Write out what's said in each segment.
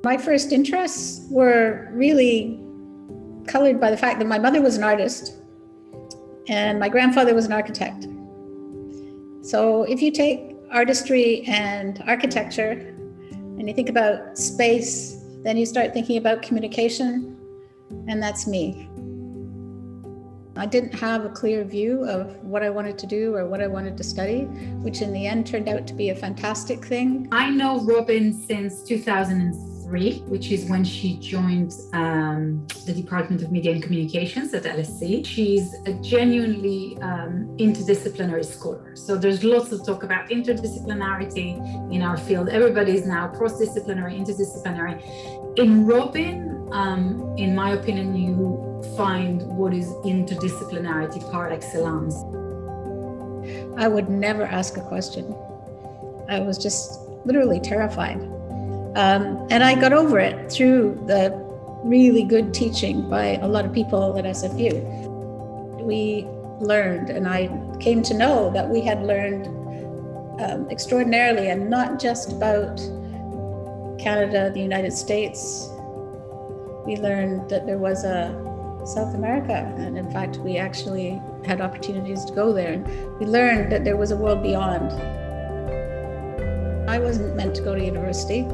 My first interests were really colored by the fact that my mother was an artist and my grandfather was an architect. So if you take artistry and architecture and you think about space, then you start thinking about communication, and that's me. I didn't have a clear view of what I wanted to do or what I wanted to study, which in the end turned out to be a fantastic thing. I know Robin since 2003, which is when she joined the Department of Media and Communications at LSE. She's a genuinely interdisciplinary scholar. So there's lots of talk about interdisciplinarity in our field. Everybody's now cross-disciplinary, interdisciplinary. In Robin, in my opinion, you find what is interdisciplinarity par excellence. I would never ask a question. I was just literally terrified. And I got over it through the really good teaching by a lot of people at SFU. We learned, and I came to know that we had learned extraordinarily, and not just about Canada, the United States. We learned that there was a South America, and in fact, we actually had opportunities to go there. And we learned that there was a world beyond. I wasn't meant to go to university.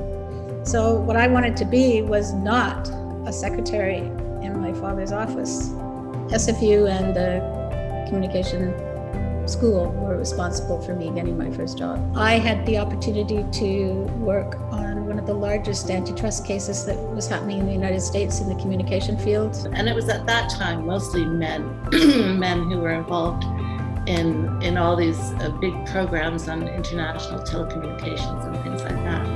So what I wanted to be was not a secretary in my father's office. SFU and the communication school were responsible for me getting my first job. I had the opportunity to work on one of the largest antitrust cases that was happening in the United States in the communication field. And it was at that time mostly men, men who were involved in all these big programs on international telecommunications and things like that.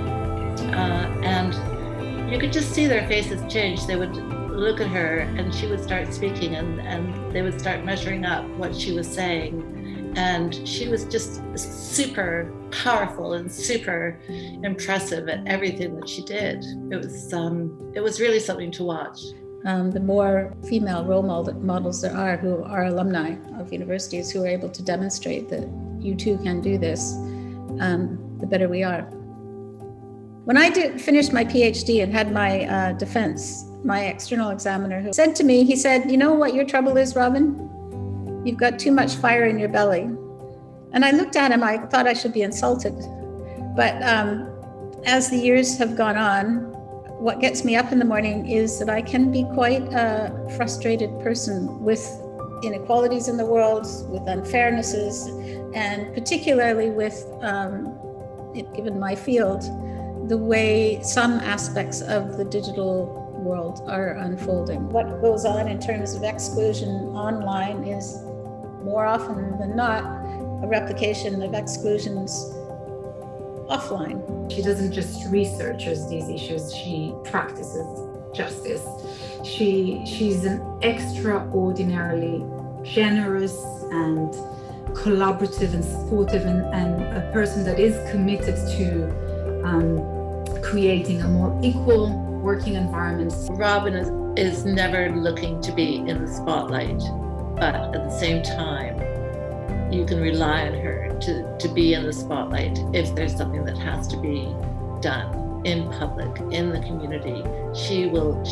And you could just see their faces change. They would look at her and she would start speaking, and they would start measuring up what she was saying. And she was just super powerful and super impressive at everything that she did. It was really something to watch. The more female role models there are who are alumni of universities who are able to demonstrate that you too can do this, the better we are. When I finished my PhD and had my defense, my external examiner who said to me, he said, "You know what your trouble is, Robin? You've got too much fire in your belly." And I looked at him, I thought I should be insulted. But as the years have gone on, what gets me up in the morning is that I can be quite a frustrated person with inequalities in the world, with unfairnesses, and particularly with, given my field, the way some aspects of the digital world are unfolding. What goes on in terms of exclusion online is more often than not a replication of exclusions offline. She doesn't just researches these issues, she practices justice. She's an extraordinarily generous and collaborative and supportive and a person that is committed to creating a more equal working environment. Robin is never looking to be in the spotlight, but at the same time, you can rely on her to be in the spotlight if there's something that has to be done in public, in the community. She will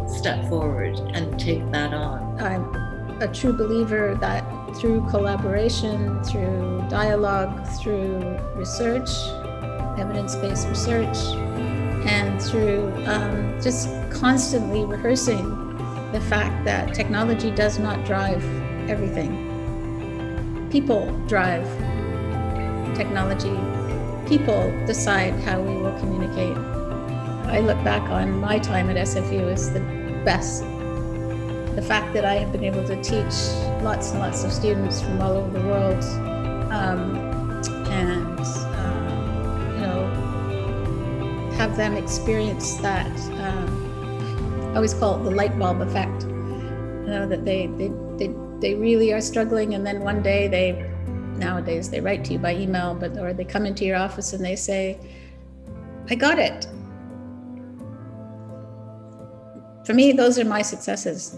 step forward and take that on. I'm a true believer that through collaboration, through dialogue, through research, evidence-based research, and through just constantly rehearsing the fact that technology does not drive everything. People drive technology. People decide how we will communicate. I look back on my time at SFU as the best. The fact that I have been able to teach lots and lots of students from all over the world, and have them experience that. I always call it the light bulb effect. That they really are struggling, and then one day nowadays they write to you by email, or they come into your office and they say, "I got it." For me, those are my successes.